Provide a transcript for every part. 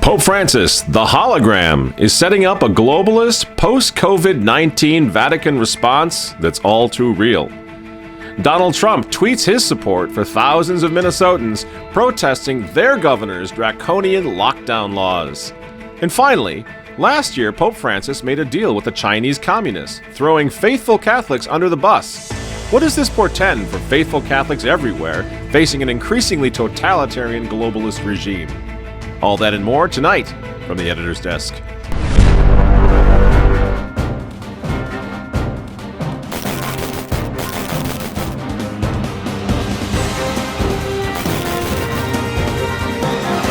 Pope Francis, the hologram, is setting up a globalist post-COVID-19 Vatican response that's all too real. Donald Trump tweets his support for thousands of Minnesotans protesting their governor's draconian lockdown laws. And finally, last year Pope Francis made a deal with the Chinese communists, throwing faithful Catholics under the bus. What does this portend for faithful Catholics everywhere facing an increasingly totalitarian globalist regime? All that and more tonight from the editor's desk.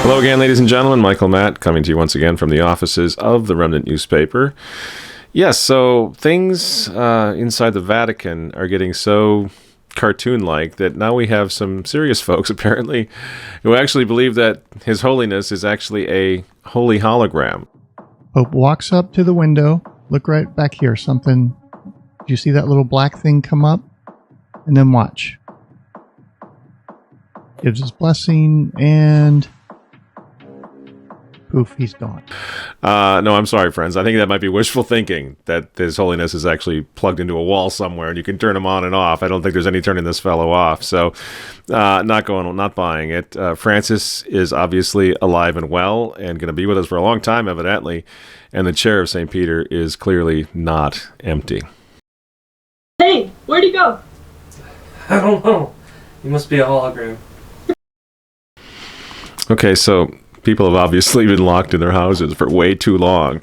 Hello again, ladies and gentlemen. Michael Matt coming to you once again from the offices of the Remnant newspaper. Yes, so things inside the Vatican are getting so cartoon-like that now we have some serious folks apparently who actually believe that His Holiness is actually a holy hologram. Pope walks up to the window. Look right back here. Something. Do you see that little black thing come up? And then watch. Gives his blessing and poof, he's gone. No, I'm sorry, friends. I think that might be wishful thinking, that His Holiness is actually plugged into a wall somewhere and you can turn him on and off. I don't think there's any turning this fellow off. So not buying it. Francis is obviously alive and well and going to be with us for a long time, evidently. And the chair of St. Peter is clearly not empty. Hey, where'd he go? I don't know. He must be a hologram. Okay, so people have obviously been locked in their houses for way too long.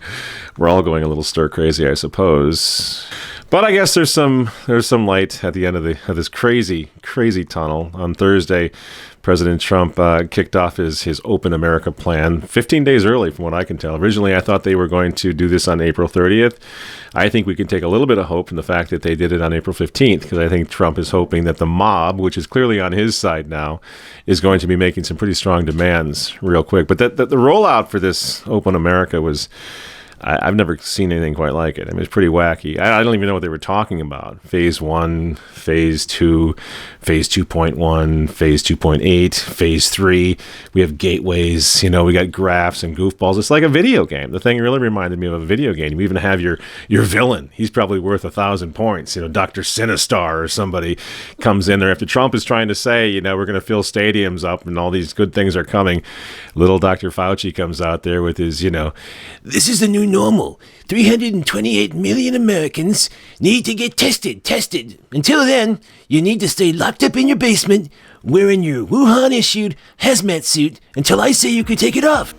We're all going a little stir crazy, I suppose. But I guess there's some light at the end of this crazy tunnel. On Thursday, President Trump kicked off his Open America plan 15 days early, from what I can tell. Originally, I thought they were going to do this on April 30th. I think we can take a little bit of hope from the fact that they did it on April 15th, because I think Trump is hoping that the mob, which is clearly on his side now, is going to be making some pretty strong demands real quick. But the rollout for this Open America was, I've never seen anything quite like it. I mean, it's pretty wacky. I don't even know what they were talking about. Phase 1, Phase 2, Phase 2.1, Phase 2.8, Phase 3. We have gateways, we got graphs and goofballs. It's like a video game. The thing really reminded me of a video game. You even have your villain. He's probably worth 1,000 points. Dr. Sinistar or somebody comes in there after Trump is trying to say, we're going to fill stadiums up and all these good things are coming. Little Dr. Fauci comes out there with his, this is the new normal. 328 million Americans need to get tested. Until then, you need to stay locked up in your basement, wearing your Wuhan-issued hazmat suit until I say you can take it off.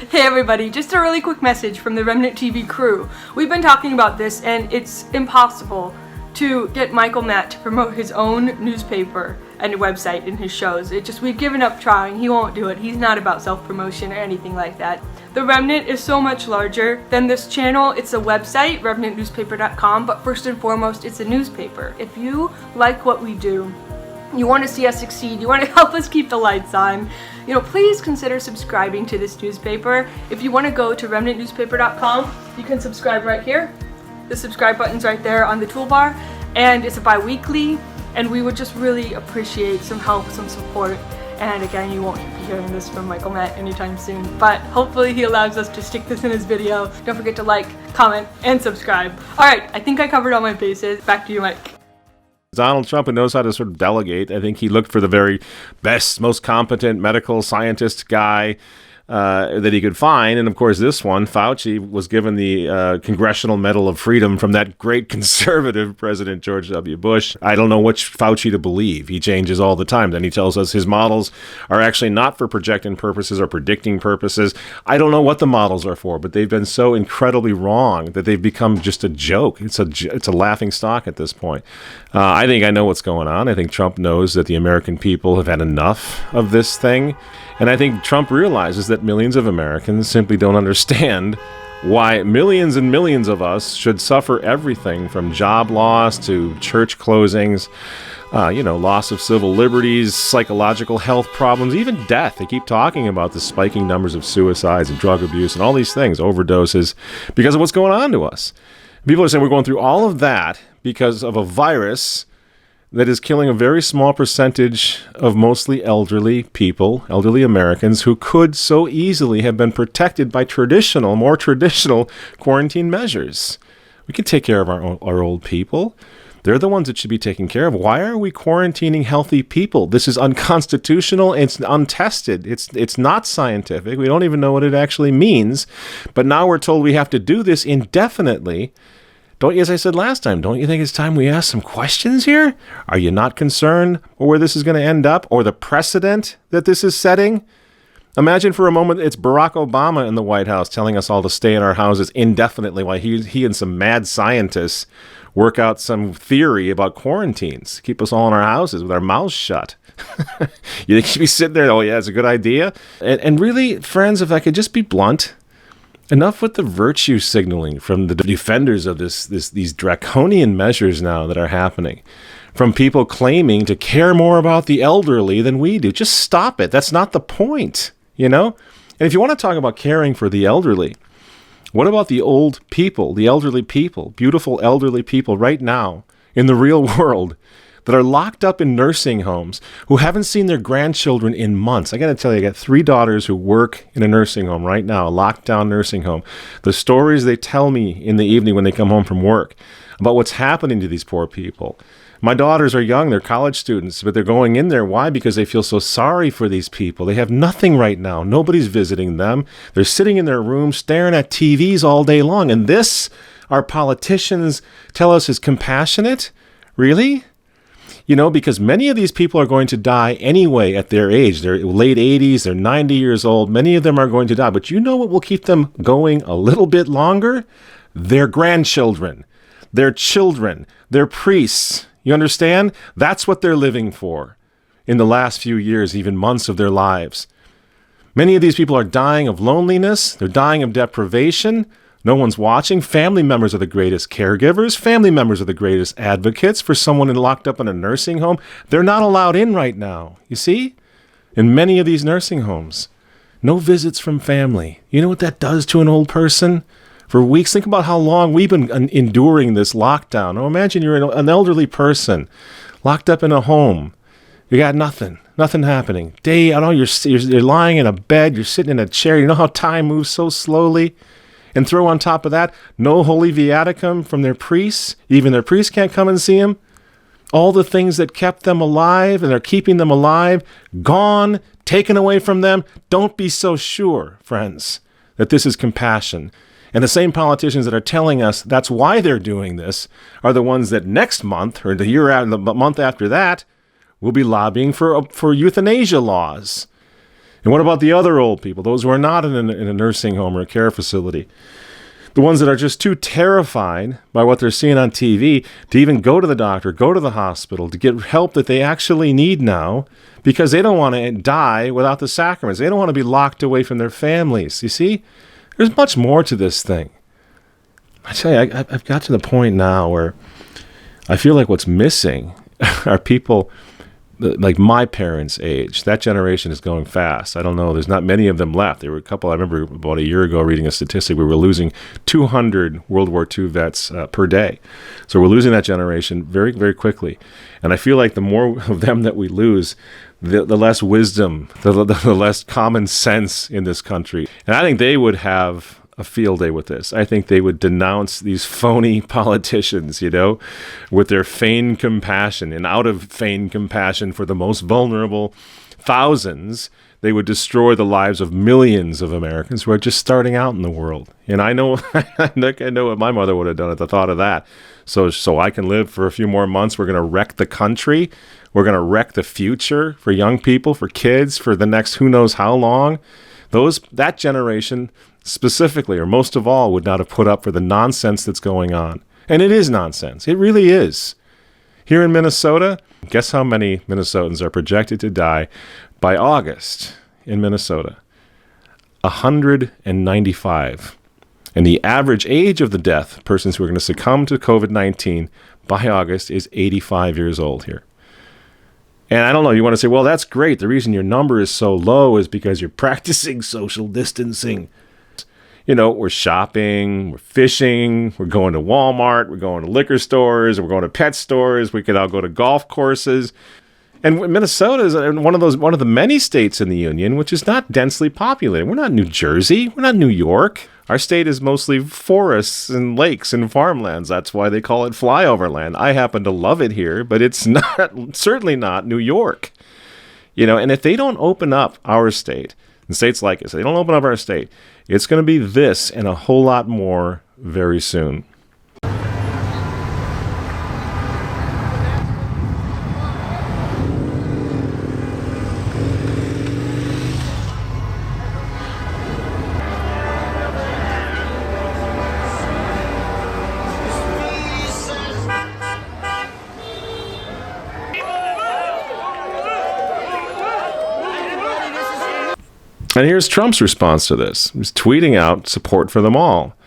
Hey everybody, just a really quick message from the Remnant TV crew. We've been talking about this and it's impossible to get Michael Matt to promote his own newspaper and website in his shows. We've given up trying. He won't do it. He's not about self-promotion or anything like that. The Remnant is so much larger than this channel. It's a website, remnantnewspaper.com, but first and foremost, it's a newspaper. If you like what we do, you want to see us succeed, you want to help us keep the lights on, please consider subscribing to this newspaper. If you want to go to remnantnewspaper.com, you can subscribe right here. The subscribe button's right there on the toolbar, and it's a bi-weekly, and we would just really appreciate some help, some support. And again, you won't be hearing this from Michael Matt anytime soon, but hopefully he allows us to stick this in his video. Don't forget to like, comment, and subscribe. All right, I think I covered all my bases. Back to you, Mike. Donald Trump, who knows how to sort of delegate. I think he looked for the very best, most competent medical scientist guy that he could find. And of course, this one, Fauci, was given the Congressional Medal of Freedom from that great conservative President George W. Bush. I don't know which Fauci to believe. He changes all the time. Then he tells us his models are actually not for projecting purposes or predicting purposes. I don't know what the models are for, but they've been so incredibly wrong that they've become just a joke. It's a laughing stock at this point. I think I know what's going on. I think Trump knows that the American people have had enough of this thing. And I think Trump realizes that millions of Americans simply don't understand why millions and millions of us should suffer everything from job loss to church closings, loss of civil liberties, psychological health problems, even death. They keep talking about the spiking numbers of suicides and drug abuse and all these things, overdoses, because of what's going on to us. People are saying we're going through all of that because of a virus that is killing a very small percentage of mostly elderly people, elderly Americans, who could so easily have been protected by more traditional quarantine measures. We can take care of our old people. They're the ones that should be taken care of. Why are we quarantining healthy people? This is unconstitutional. It's untested. It's not scientific. We don't even know what it actually means. But now we're told we have to do this indefinitely. As I said last time, don't you think it's time we ask some questions here? Are you not concerned where this is going to end up or the precedent that this is setting? Imagine for a moment it's Barack Obama in the White House telling us all to stay in our houses indefinitely while he and some mad scientists work out some theory about quarantines. Keep us all in our houses with our mouths shut. You think you'd be sitting there, oh yeah, it's a good idea? And really, friends, if I could just be blunt, enough with the virtue signaling from the defenders of these draconian measures now that are happening. From people claiming to care more about the elderly than we do. Just stop it. That's not the point, you know? And if you want to talk about caring for the elderly, what about the old people, the elderly people, beautiful elderly people right now in the real world that are locked up in nursing homes, who haven't seen their grandchildren in months? I got to tell you, I got 3 daughters who work in a nursing home right now, a locked down nursing home. The stories they tell me in the evening when they come home from work about what's happening to these poor people. My daughters are young, they're college students, but they're going in there. Why? Because they feel so sorry for these people. They have nothing right now. Nobody's visiting them. They're sitting in their rooms staring at TVs all day long. And this, our politicians tell us, is compassionate? Really? You know, because many of these people are going to die anyway at their age. They're late 80s, they're 90 years old. Many of them are going to die. But you know what will keep them going a little bit longer? Their grandchildren, their children, their priests. You understand? That's what they're living for in the last few years, even months of their lives. Many of these people are dying of loneliness. They're dying of deprivation. No one's watching. Family members are the greatest caregivers. Family members are the greatest advocates for someone locked up in a nursing home. They're not allowed in right now, you see? In many of these nursing homes. No visits from family. You know what that does to an old person? For weeks, think about how long we've been enduring this lockdown. Now imagine you're an elderly person locked up in a home. You got nothing happening. I don't know, you're lying in a bed, you're sitting in a chair. You know how time moves so slowly? And throw on top of that, no holy viaticum from their priests. Even their priests can't come and see them. All the things that kept them alive and are keeping them alive, gone, taken away from them. Don't be so sure, friends, that this is compassion. And the same politicians that are telling us that's why they're doing this are the ones that next month or the month after that will be lobbying for euthanasia laws. And what about the other old people, those who are not in a nursing home or a care facility? The ones that are just too terrified by what they're seeing on TV to even go to the doctor, go to the hospital, to get help that they actually need now because they don't want to die without the sacraments. They don't want to be locked away from their families. You see? There's much more to this thing. I tell you, I've got to the point now where I feel like what's missing are people like my parents' age. That generation is going fast. I don't know. There's not many of them left. There were a couple. I remember about a year ago reading a statistic. We were losing 200 World War II vets per day. So we're losing that generation very, very quickly. And I feel like the more of them that we lose, the less wisdom, the less common sense in this country. And I think they would have a field day with this. I think they would denounce these phony politicians, with their feigned compassion. And out of feigned compassion for the most vulnerable thousands, they would destroy the lives of millions of Americans who are just starting out in the world. And I know, I know what my mother would have done at the thought of that. So I can live for a few more months. We're going to wreck the country. We're going to wreck the future for young people, for kids, for the next who knows how long. That generation specifically, or most of all, would not have put up for the nonsense that's going on. And it is nonsense. It really is. Here in Minnesota, guess how many Minnesotans are projected to die by August in Minnesota? 195. And the average age of the death, persons who are going to succumb to COVID-19 by August, is 85 years old here. And I don't know, you want to say, well, that's great. The reason your number is so low is because you're practicing social distancing. You know, we're shopping, we're fishing, we're going to Walmart, we're going to liquor stores, we're going to pet stores, we could all go to golf courses. And Minnesota is one of the many states in the union which is not densely populated. We're not New Jersey, we're not New York. Our state is mostly forests and lakes and farmlands. That's why they call it flyover land. I happen to love it here, but it's certainly not New York. You know, and if they don't open up our state, and states like us, they don't open up our state, it's going to be this and a whole lot more very soon. And here's Trump's response to this. He's tweeting out support for them all.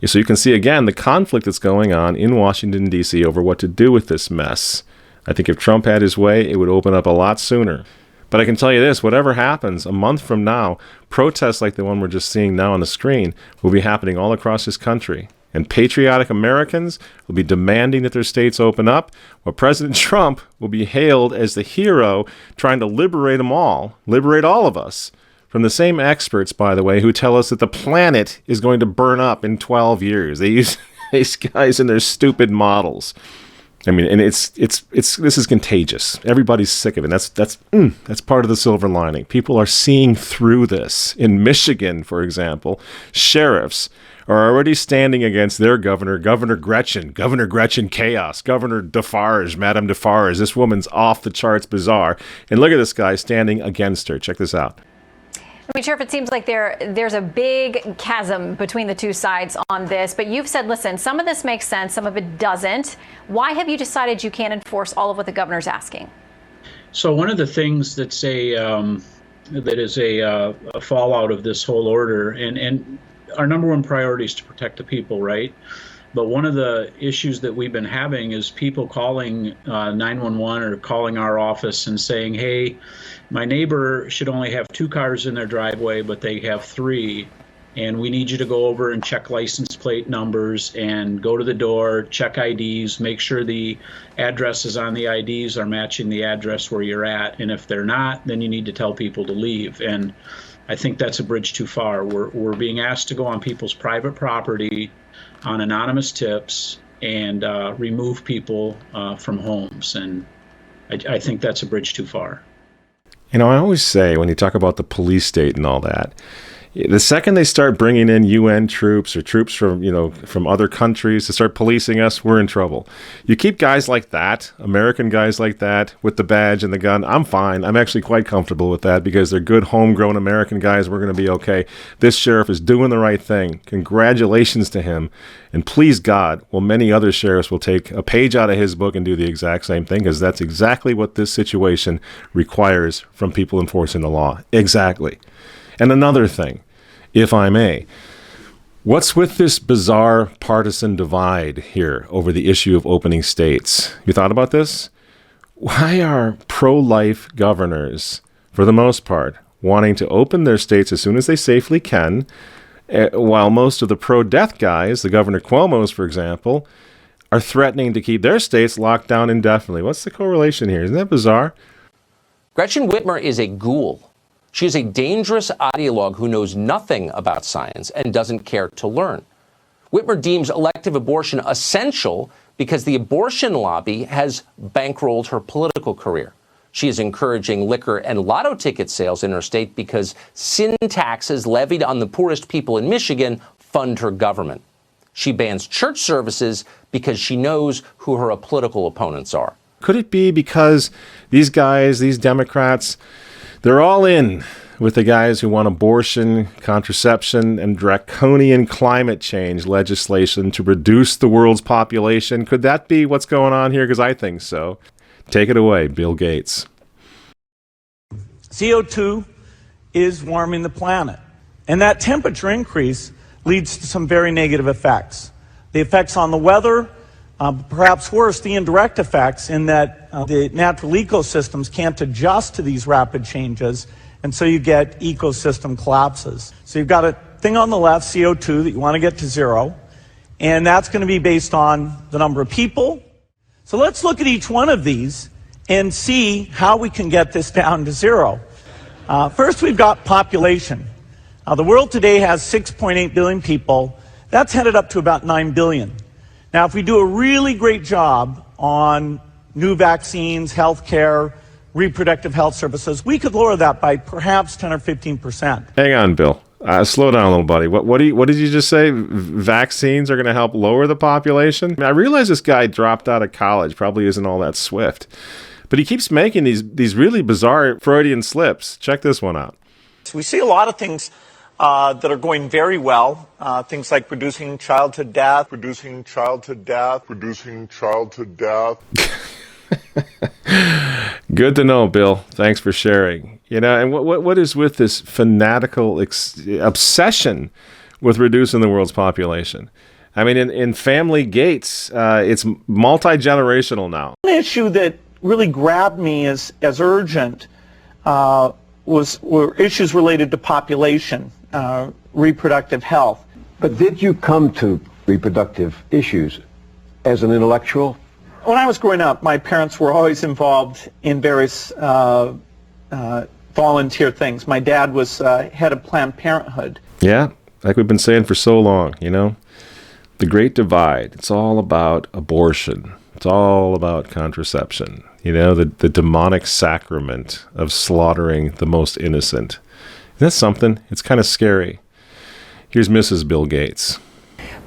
So you can see, again, the conflict that's going on in Washington, D.C. over what to do with this mess. I think if Trump had his way, it would open up a lot sooner. But I can tell you this, whatever happens, a month from now, protests like the one we're just seeing now on the screen will be happening all across this country. And patriotic Americans will be demanding that their states open up, while President Trump will be hailed as the hero trying to liberate them all, liberate all of us. From the same experts, by the way, who tell us that the planet is going to burn up in 12 years. They use these guys in their stupid models. I mean, and this is contagious. Everybody's sick of it. That's part of the silver lining. People are seeing through this. In Michigan, for example, sheriffs are already standing against their governor, Governor Gretchen Chaos, Governor Defarge, Madame Defarge. This woman's off the charts bizarre. And look at this guy standing against her. Check this out. I mean, Sheriff, it seems like there's a big chasm between the two sides on this, but you've said, listen, some of this makes sense, some of it doesn't. Why have you decided you can't enforce all of what the governor's asking? So one of the things that is a fallout of this whole order, and our number one priority is to protect the people, right? But one of the issues that we've been having is people calling 911 or calling our office and saying, hey, my neighbor should only have 2 cars in their driveway, but they have 3. And we need you to go over and check license plate numbers and go to the door, check IDs, make sure the addresses on the IDs are matching the address where you're at. And if they're not, then you need to tell people to leave. And I think that's a bridge too far. We're being asked to go on people's private property on anonymous tips and remove people from homes. And I think that's a bridge too far. You know, I always say when you talk about the police state and all that, the second they start bringing in UN troops or troops from other countries to start policing us, we're in trouble. You keep guys like that, American guys like that, with the badge and the gun, I'm fine. I'm actually quite comfortable with that because they're good homegrown American guys. We're going to be okay. This sheriff is doing the right thing. Congratulations to him. And please God, many other sheriffs will take a page out of his book and do the exact same thing, because that's exactly what this situation requires from people enforcing the law. Exactly. And another thing, if I may, what's with this bizarre partisan divide here over the issue of opening states? You thought about this? Why are pro-life governors, for the most part, wanting to open their states as soon as they safely can, while most of the pro-death guys, the Governor Cuomo's, for example, are threatening to keep their states locked down indefinitely? What's the correlation here? Isn't that bizarre? Gretchen Whitmer is a ghoul. She is a dangerous ideologue who knows nothing about science and doesn't care to learn. Whitmer deems elective abortion essential because the abortion lobby has bankrolled her political career. She is encouraging liquor and lotto ticket sales in her state because sin taxes levied on the poorest people in Michigan fund her government. She bans church services because she knows who her political opponents are. Could it be because these guys, these Democrats, they're all in with the guys who want abortion, contraception, and draconian climate change legislation to reduce the world's population? Could that be what's going on here? Because I think so. Take it away, Bill Gates. CO2 is warming the planet. And that temperature increase leads to some very negative effects. The effects on the weather, perhaps worse, the indirect effects in that the natural ecosystems can't adjust to these rapid changes, and so you get ecosystem collapses. So you've got to thing on the left, CO2, that you want to get to zero, and that's going to be based on the number of people. So let's look at each one of these and see how we can get this down to zero. First, we've got population. The world today has 6.8 billion people. That's headed up to about 9 billion. Now, if we do a really great job on new vaccines, healthcare, reproductive health services, we could lower that by perhaps 10 or 15%. Hang on, Bill. Slow down a little, buddy. What did you just say? Vaccines are going to help lower the population? I mean, I realize this guy dropped out of college, probably isn't all that swift, but he keeps making these really bizarre Freudian slips. Check this one out. We see a lot of things that are going very well, things like reducing childhood death. Good to know, Bill. Thanks for sharing. You know, and what is with this fanatical obsession with reducing the world's population? I mean, in Family Gates, it's multi-generational now. One issue that really grabbed me as urgent were issues related to population, reproductive health. But did you come to reproductive issues as an intellectual? When I was growing up, my parents were always involved in various volunteer things. My dad was head of Planned Parenthood. Yeah, like we've been saying for so long, you know, the Great Divide, it's all about abortion. It's all about contraception, you know, the demonic sacrament of slaughtering the most innocent. Isn't that something? It's kind of scary. Here's Mrs. Bill Gates.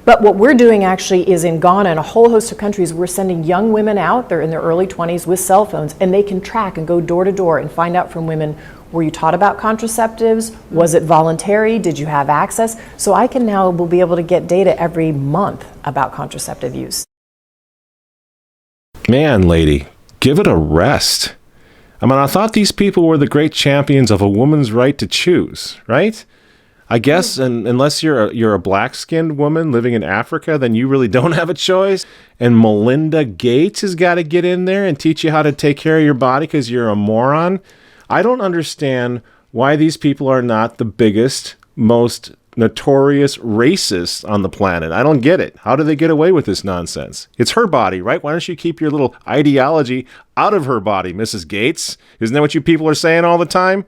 But what we're doing actually is in Ghana and a whole host of countries, we're sending young women out, they're in their early 20s with cell phones, and they can track and go door to door and find out from women, were you taught about contraceptives? Was it voluntary? Did you have access? So I can now will be able to get data every month about contraceptive use. Man, lady, give it a rest. I mean, I thought these people were the great champions of a woman's right to choose, right? I guess, and unless you're a black-skinned woman living in Africa, then you really don't have a choice. And Melinda Gates has got to get in there and teach you how to take care of your body because you're a moron. I don't understand why these people are not the biggest, most notorious racists on the planet. I don't get it. How do they get away with this nonsense? It's her body, right? Why don't you keep your little ideology out of her body, Mrs. Gates? Isn't that what you people are saying all the time?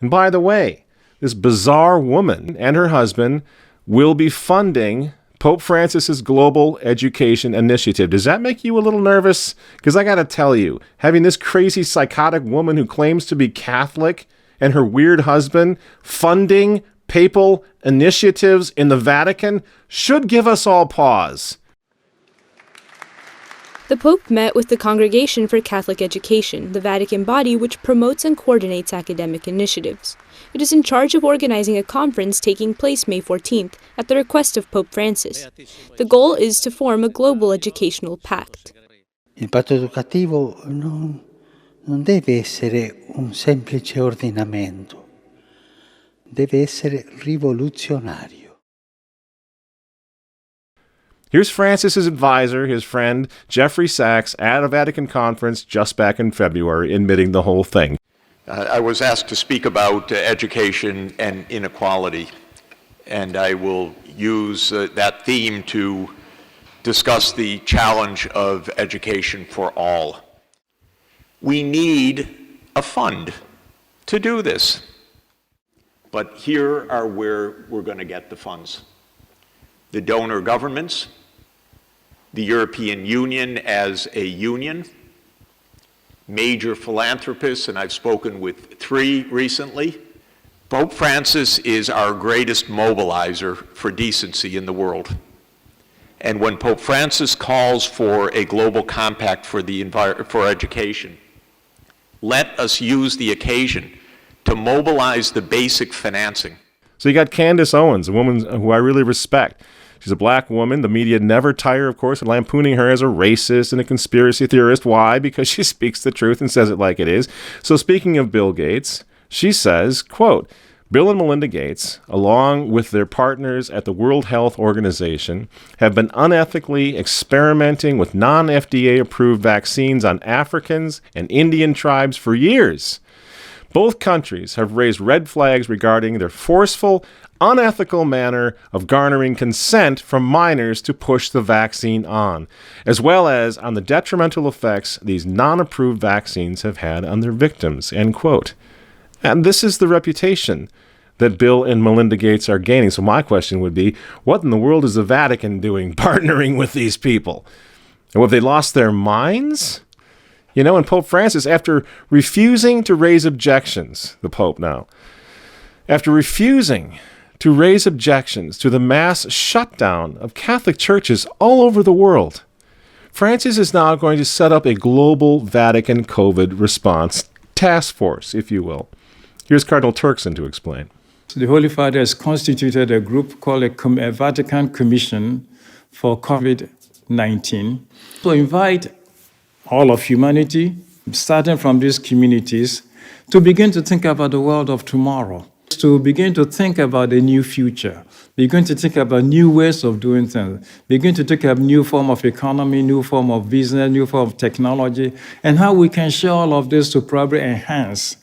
And by the way, this bizarre woman and her husband will be funding Pope Francis's global education initiative. Does that make you a little nervous? Because I got to tell you, having this crazy psychotic woman who claims to be Catholic and her weird husband funding papal initiatives in the Vatican should give us all pause. The Pope met with the Congregation for Catholic Education, the Vatican body which promotes and coordinates academic initiatives. It is in charge of organizing a conference taking place May 14th at the request of Pope Francis. The goal is to form a global educational pact. Il patto educativo non deve essere un semplice ordinamento, deve essere rivoluzionario. Here's Francis's advisor, his friend Jeffrey Sachs, at a Vatican conference just back in February, admitting the whole thing. I was asked to speak about education and inequality, and I will use that theme to discuss the challenge of education for all. We need a fund to do this, but here are where we're going to get the funds. The donor governments, the European Union as a union, major philanthropists, and I've spoken with 3 recently. Pope Francis is our greatest mobilizer for decency in the world. And when Pope Francis calls for a global compact for education, let us use the occasion to mobilize the basic financing. So you got Candace Owens, a woman who I really respect. She's a black woman. The media never tire, of course, of lampooning her as a racist and a conspiracy theorist. Why? Because she speaks the truth and says it like it is. So speaking of Bill Gates, she says, quote, Bill and Melinda Gates, along with their partners at the World Health Organization, have been unethically experimenting with non-FDA approved vaccines on Africans and Indian tribes for years. Both countries have raised red flags regarding their forceful, unethical manner of garnering consent from minors to push the vaccine on, as well as on the detrimental effects these non-approved vaccines have had on their victims, end quote. And this is the reputation that Bill and Melinda Gates are gaining. So my question would be, what in the world is the Vatican doing partnering with these people? And have they lost their minds? You know, and Pope Francis, after refusing to raise objections, the Pope now, after refusing to raise objections to the mass shutdown of Catholic churches all over the world, Francis is now going to set up a global Vatican COVID response task force, if you will. Here's Cardinal Turkson to explain. The Holy Father has constituted a group called a Vatican Commission for COVID-19 to invite all of humanity, starting from these communities, to begin to think about the world of tomorrow, to begin to think about a new future, begin to think about new ways of doing things, begin to think of new form of economy, new form of business, new form of technology, and how we can share all of this to probably enhance,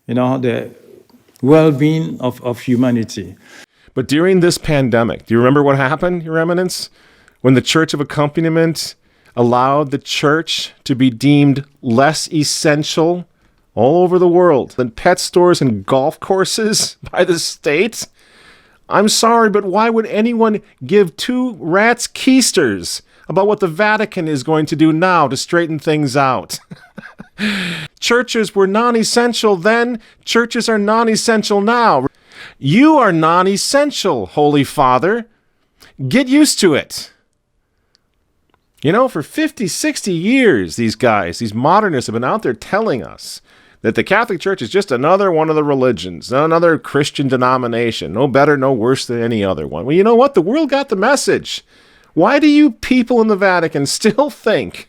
the well-being of humanity. But during this pandemic, do you remember what happened, Your Eminence? When the Church of Accompaniment allowed the church to be deemed less essential all over the world than pet stores and golf courses by the state? I'm sorry, but why would anyone give two rats keisters about what the Vatican is going to do now to straighten things out? Churches were non-essential then. Churches are non-essential now. You are non-essential, Holy Father. Get used to it. You know, for 50, 60 years, these guys, these modernists have been out there telling us that the Catholic Church is just another one of the religions, another Christian denomination, no better, no worse than any other one. Well, you know what? The world got the message. Why do you people in the Vatican still think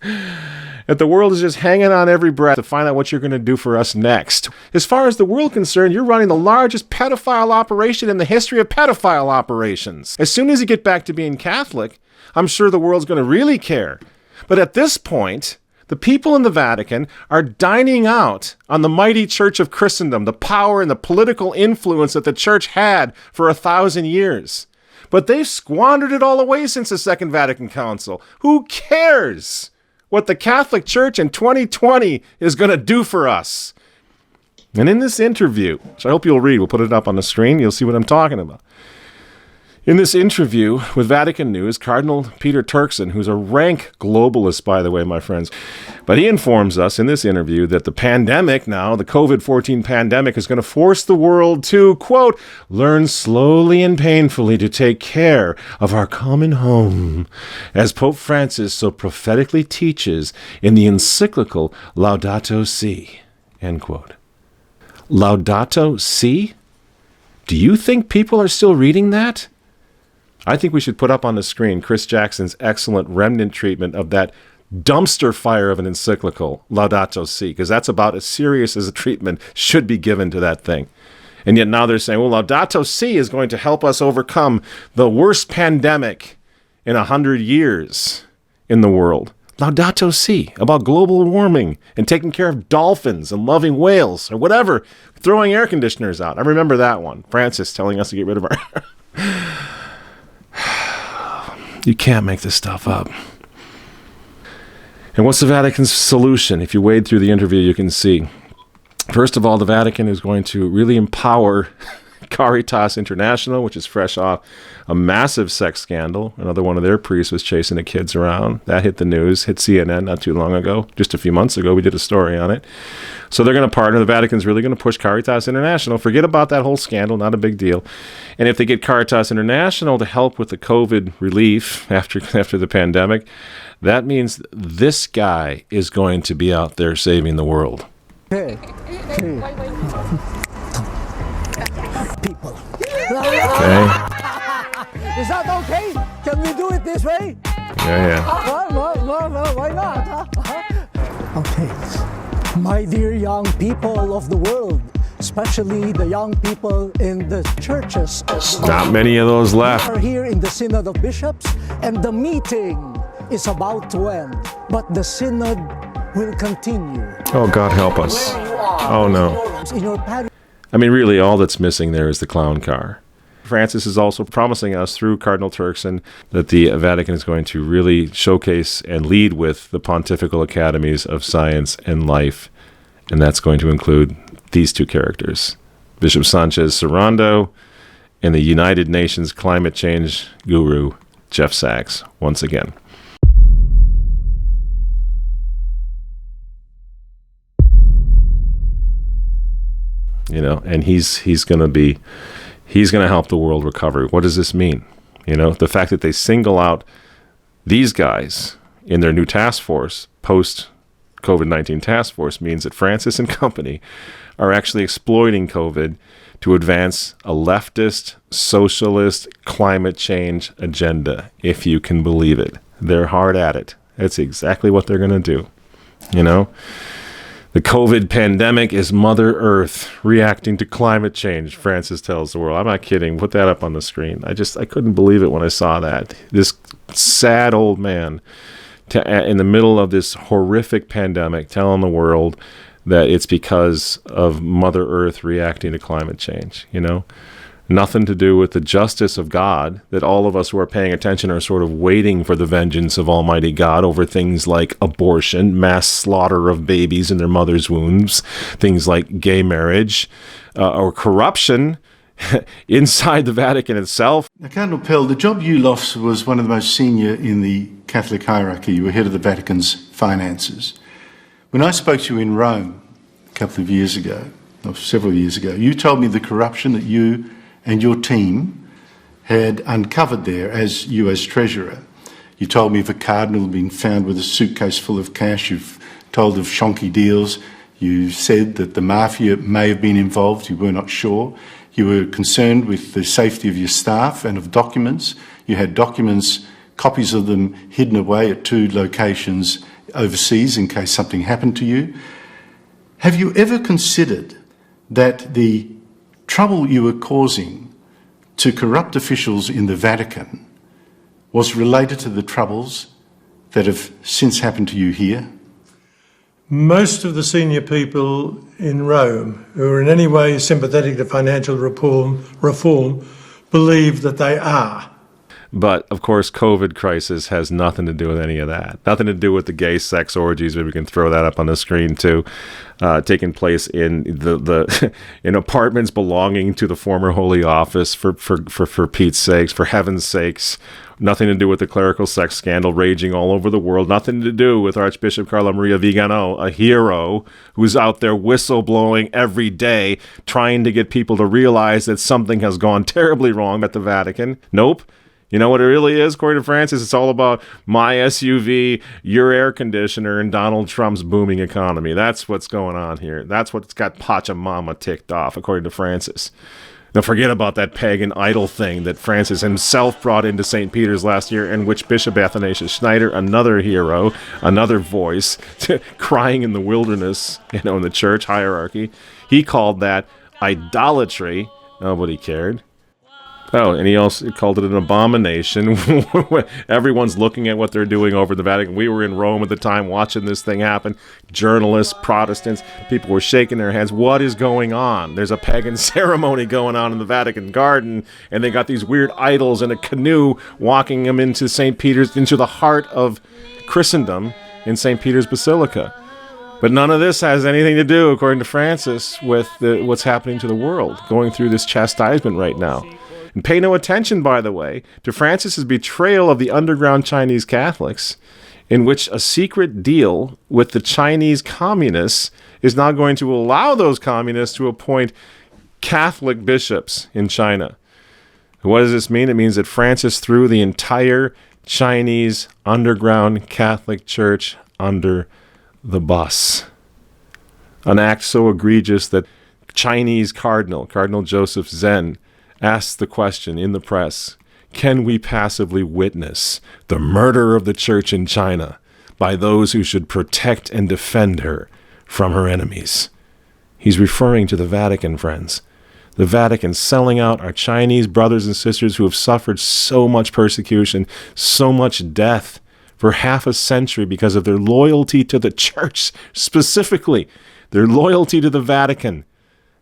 that the world is just hanging on every breath to find out what you're going to do for us next? As far as the world concerned, you're running the largest pedophile operation in the history of pedophile operations. As soon as you get back to being Catholic, I'm sure the world's going to really care. But at this point, the people in the Vatican are dining out on the mighty Church of Christendom, the power and the political influence that the Church had for 1,000 years. But they've squandered it all away since the Second Vatican Council. Who cares what the Catholic Church in 2020 is going to do for us? And in this interview, which I hope you'll read, we'll put it up on the screen, you'll see what I'm talking about. In this interview with Vatican News, Cardinal Peter Turkson, who's a rank globalist, by the way, my friends, but he informs us in this interview that the pandemic now, the COVID-14 pandemic, is going to force the world to, quote, learn slowly and painfully to take care of our common home, as Pope Francis so prophetically teaches in the encyclical Laudato Si, end quote. Laudato Si? Do you think people are still reading that? I think we should put up on the screen Chris Jackson's excellent remnant treatment of that dumpster fire of an encyclical, Laudato Si, because that's about as serious as a treatment should be given to that thing. And yet now they're saying, well, Laudato Si is going to help us overcome the worst pandemic in 100 years in the world. Laudato Si, about global warming and taking care of dolphins and loving whales or whatever, throwing air conditioners out. I remember that one. Francis telling us to get rid of our... You can't make this stuff up. And what's the Vatican's solution? If you wade through the interview, you can see. First of all, the Vatican is going to really empower Caritas International, which is fresh off a massive sex scandal. Another one of their priests was chasing the kids around. That hit the news, hit CNN not too long ago. Just a few months ago, we did a story on it. So they're going to partner. The Vatican's really going to push Caritas International. Forget about that whole scandal, not a big deal. And if they get Caritas International to help with the COVID relief after the pandemic, that means this guy is going to be out there saving the world. Hey. People. Okay. Is that okay? Can we do it this way? Yeah. No, why not? Okay. My dear young people of the world, especially the young people in the churches. Not many of those left. We are here in the Synod of Bishops, and the meeting is about to end, but the Synod will continue. Oh, God help us. Oh, no. In your parish. I mean, really, all that's missing there is the clown car. Francis is also promising us through Cardinal Turkson that the Vatican is going to really showcase and lead with the Pontifical Academies of Science and Life, and that's going to include these two characters, Bishop Sanchez Serrando and the United Nations climate change guru, Jeff Sachs, once again. And he's going to help the world recover. What does this mean? The fact that they single out these guys in their new task force, post-COVID-19 task force, means that Francis and company are actually exploiting COVID to advance a leftist, socialist, climate change agenda, if you can believe it. They're hard at it. That's exactly what they're going to do. The COVID pandemic is Mother Earth reacting to climate change, Francis tells the world. I'm not kidding. Put that up on the screen. I couldn't believe it when I saw that. This sad old man in the middle of this horrific pandemic telling the world that it's because of Mother Earth reacting to climate change, Nothing to do with the justice of God, that all of us who are paying attention are sort of waiting for the vengeance of Almighty God over things like abortion, mass slaughter of babies in their mother's wombs, things like gay marriage, or corruption inside the Vatican itself. Now, Cardinal Pell, the job you lost was one of the most senior in the Catholic hierarchy. You were head of the Vatican's finances. When I spoke to you in Rome a couple of years ago, or several years ago, you told me the corruption that you and your team had uncovered there as US Treasurer. You told me if a cardinal had been found with a suitcase full of cash. You've told of shonky deals. You said that the mafia may have been involved. You were not sure. You were concerned with the safety of your staff and of documents. You had documents, copies of them, hidden away at 2 locations overseas in case something happened to you. Have you ever considered that the trouble you were causing to corrupt officials in the Vatican was related to the troubles that have since happened to you here? Most of the senior people in Rome who are in any way sympathetic to financial reform believe that they are. But, of course, COVID crisis has nothing to do with any of that. Nothing to do with the gay sex orgies. Maybe we can throw that up on the screen, too. Taking place in the in apartments belonging to the former Holy Office, for Pete's sakes, for heaven's sakes. Nothing to do with the clerical sex scandal raging all over the world. Nothing to do with Archbishop Carlo Maria Vigano, a hero who's out there whistleblowing every day, trying to get people to realize that something has gone terribly wrong at the Vatican. Nope. You know what it really is, according to Francis? It's all about my SUV, your air conditioner, and Donald Trump's booming economy. That's what's going on here. That's what's got Pachamama ticked off, according to Francis. Now, forget about that pagan idol thing that Francis himself brought into St. Peter's last year, in which Bishop Athanasius Schneider, another hero, another voice, crying in the wilderness, in the church hierarchy, he called that idolatry. Nobody cared. Oh, and he also called it an abomination. Everyone's looking at what they're doing over the Vatican. We were in Rome at the time watching this thing happen. Journalists, Protestants, people were shaking their heads. What is going on? There's a pagan ceremony going on in the Vatican garden, and they got these weird idols in a canoe walking them into St. Peter's, into the heart of Christendom in St. Peter's Basilica. But none of this has anything to do, according to Francis, with what's happening to the world, going through this chastisement right now. And pay no attention, by the way, to Francis's betrayal of the underground Chinese Catholics, in which a secret deal with the Chinese communists is now going to allow those communists to appoint Catholic bishops in China. What does this mean? It means that Francis threw the entire Chinese underground Catholic Church under the bus. An act so egregious that Chinese Cardinal Joseph Zen, asked the question in the press, can we passively witness the murder of the church in China by those who should protect and defend her from her enemies? He's referring to the Vatican, friends. The Vatican selling out our Chinese brothers and sisters who have suffered so much persecution, so much death for half a century because of their loyalty to the church, specifically their loyalty to the Vatican.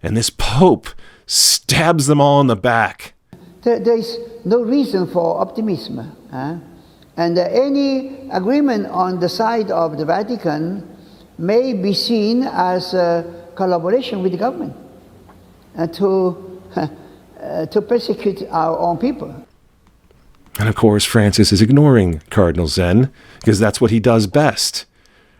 And this Pope stabs them all in the back. There is no reason for optimism. And any agreement on the side of the Vatican may be seen as a collaboration with the government to persecute our own people. And of course, Francis is ignoring Cardinal Zen, because that's what he does best.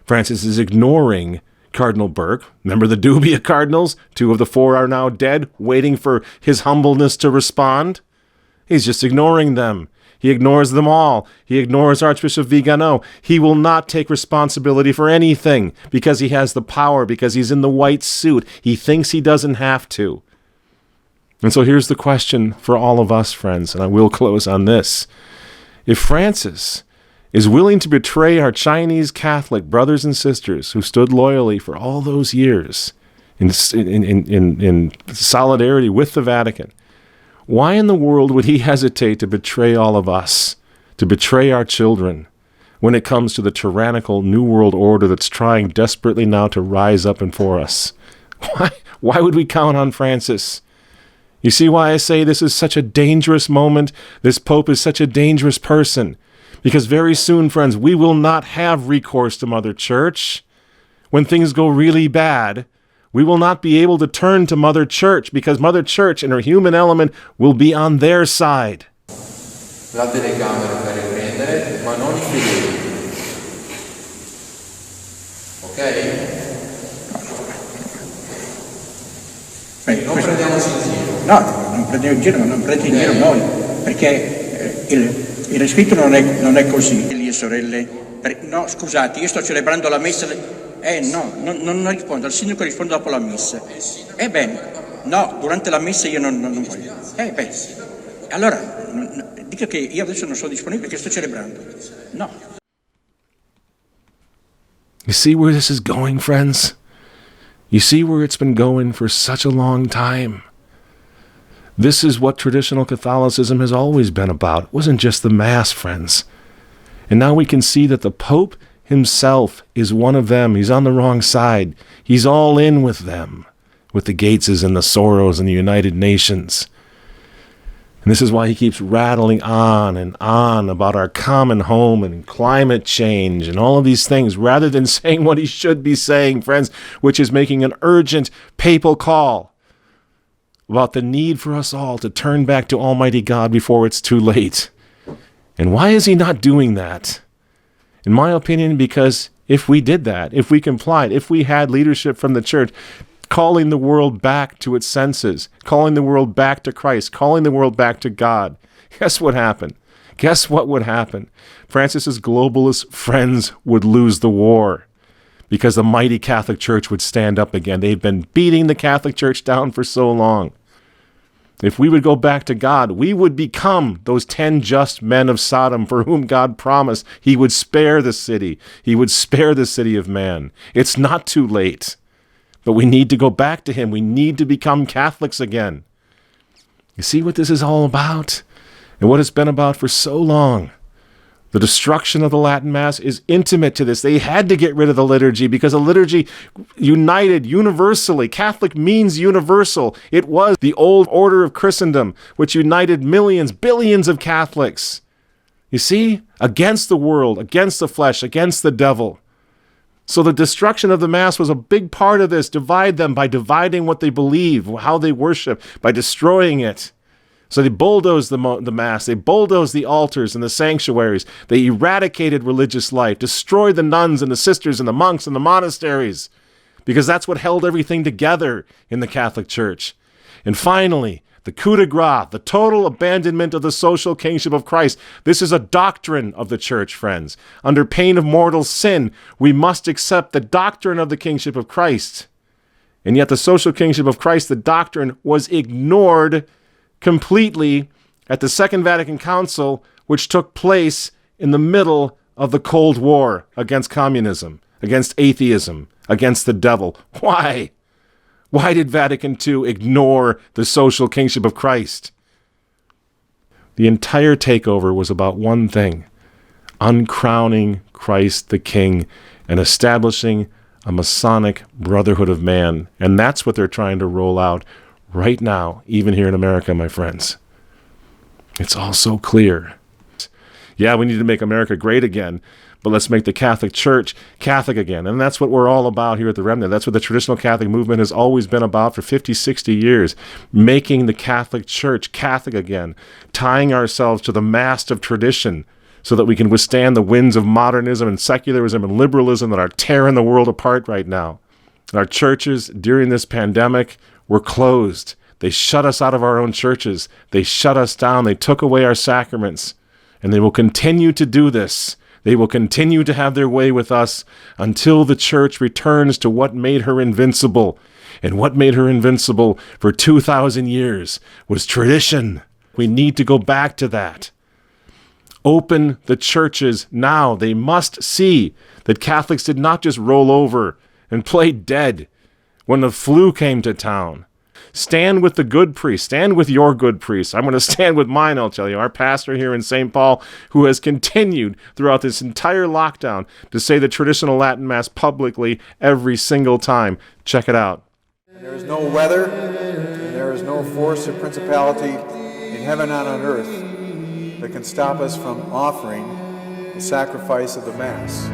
Francis is ignoring Cardinal Burke. Remember the dubia cardinals? 2 of the 4 are now dead, waiting for his humbleness to respond. He's just ignoring them. He ignores them all. He ignores Archbishop Vigano. He will not take responsibility for anything because he has the power, because he's in the white suit. He thinks he doesn't have to. And so here's the question for all of us, friends, and I will close on this. If Francis is willing to betray our Chinese Catholic brothers and sisters who stood loyally for all those years in solidarity with the Vatican, why in the world would he hesitate to betray all of us, to betray our children, when it comes to the tyrannical New World Order that's trying desperately now to rise up and for us? Why would we count on Francis? You see why I say this is such a dangerous moment? This Pope is such a dangerous person. Because very soon, friends, we will not have recourse to Mother Church. When things go really bad, we will not be able to turn to Mother Church, because Mother Church and her human element will be on their side. La telecamera per riprendere, ma non i fedeli. Ok? Non prendiamoci in giro. No, non prendiamo in giro, ma non prendete in giro noi, perché il scritto non è così. Figli e sorelle, no, scusate, io sto celebrando la messa. No, non rispondo, al sindaco rispondo dopo la messa. Bene, no, durante la messa io non voglio. Allora, dica che io adesso non sono disponibile perché sto celebrando. No. You see where this is going, friends? You see where it's been going for such a long time. This is what traditional Catholicism has always been about. It wasn't just the Mass, friends. And now we can see that the Pope himself is one of them. He's on the wrong side. He's all in with them, with the Gateses and the Soros and the United Nations. And this is why he keeps rattling on and on about our common home and climate change and all of these things, rather than saying what he should be saying, friends, which is making an urgent papal call about the need for us all to turn back to Almighty God before it's too late. And why is he not doing that? In my opinion, because if we did that, if we complied, if we had leadership from the Church calling the world back to its senses, calling the world back to Christ, calling the world back to God, guess what happened? Guess what would happen? Francis's globalist friends would lose the war, because the mighty Catholic Church would stand up again. They've been beating the Catholic Church down for so long. If we would go back to God, we would become those 10 just men of Sodom for whom God promised he would spare the city. He would spare the city of man. It's not too late, but we need to go back to him. We need to become Catholics again. You see what this is all about? And what it's been about for so long? The destruction of the Latin Mass is intimate to this. They had to get rid of the liturgy because the liturgy united universally. Catholic means universal. It was the old order of Christendom, which united millions, billions of Catholics. You see? Against the world, against the flesh, against the devil. So the destruction of the Mass was a big part of this. Divide them by dividing what they believe, how they worship, by destroying it. So they bulldozed the Mass, they bulldozed the altars and the sanctuaries, they eradicated religious life, destroyed the nuns and the sisters and the monks and the monasteries, because that's what held everything together in the Catholic Church. And finally, the coup de grace, the total abandonment of the social kingship of Christ. This is a doctrine of the Church, friends. Under pain of mortal sin, we must accept the doctrine of the kingship of Christ. And yet the social kingship of Christ, the doctrine, was ignored completely at the Second Vatican Council, which took place in the middle of the Cold War against communism, against atheism, against the devil. Why? Why did Vatican II ignore the social kingship of Christ? The entire takeover was about one thing: uncrowning Christ the King and establishing a Masonic brotherhood of man. And that's what they're trying to roll out right now, even here in America, my friends. It's all so clear. Yeah, we need to make America great again, but let's make the Catholic Church Catholic again. And that's what we're all about here at the Remnant. That's what the traditional Catholic movement has always been about for 50, 60 years. Making the Catholic Church Catholic again. Tying ourselves to the mast of tradition so that we can withstand the winds of modernism and secularism and liberalism that are tearing the world apart right now. Our churches during this pandemic were closed. They shut us out of our own churches. They shut us down. They took away our sacraments. And they will continue to do this. They will continue to have their way with us until the church returns to what made her invincible. And what made her invincible for 2,000 years was tradition. We need to go back to that. Open the churches now. They must see that Catholics did not just roll over and play dead when the flu came to town. Stand with the good priest. Stand with your good priest. I'm going to stand with mine, I'll tell you. Our pastor here in St. Paul, who has continued throughout this entire lockdown to say the traditional Latin Mass publicly every single time. Check it out. There is no weather, and there is no force or principality in heaven and on earth that can stop us from offering the sacrifice of the Mass.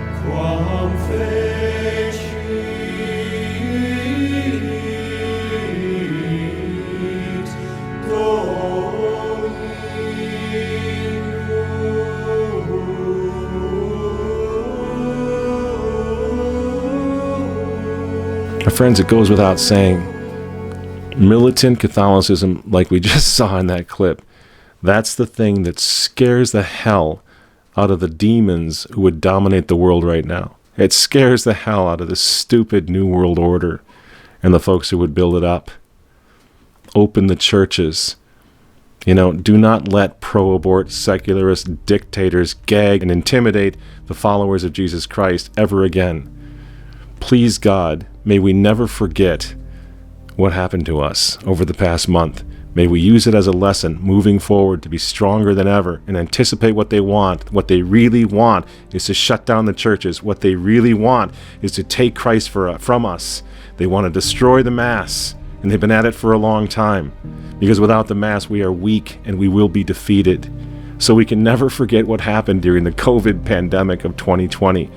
My friends, it goes without saying, militant Catholicism, like we just saw in that clip, that's the thing that scares the hell out of the demons who would dominate the world right now. It scares the hell out of this stupid New World Order and the folks who would build it up. Open the churches. Do not let pro-abort secularist dictators gag and intimidate the followers of Jesus Christ ever again. Please God, may we never forget what happened to us over the past month. May we use it as a lesson moving forward to be stronger than ever and anticipate what they want. What they really want is to shut down the churches. What they really want is to take Christ from us. They want to destroy the Mass, and they've been at it for a long time. Because without the Mass, we are weak and we will be defeated. So we can never forget what happened during the COVID pandemic of 2020,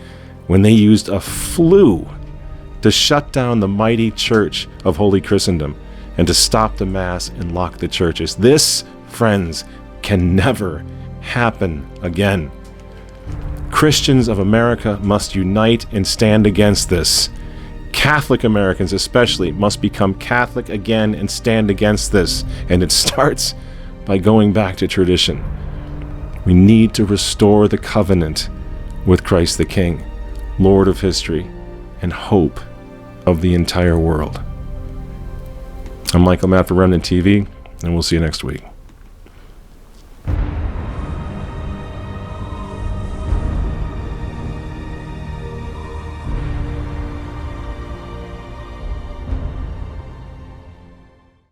when they used a flu to shut down the mighty Church of Holy Christendom and to stop the Mass and lock the churches. This, friends, can never happen again. Christians of America must unite and stand against this. Catholic Americans especially must become Catholic again and stand against this. And it starts by going back to tradition. We need to restore the covenant with Christ the King, Lord of history, and hope of the entire world. I'm Michael Matt for Remnant TV, and we'll see you next week.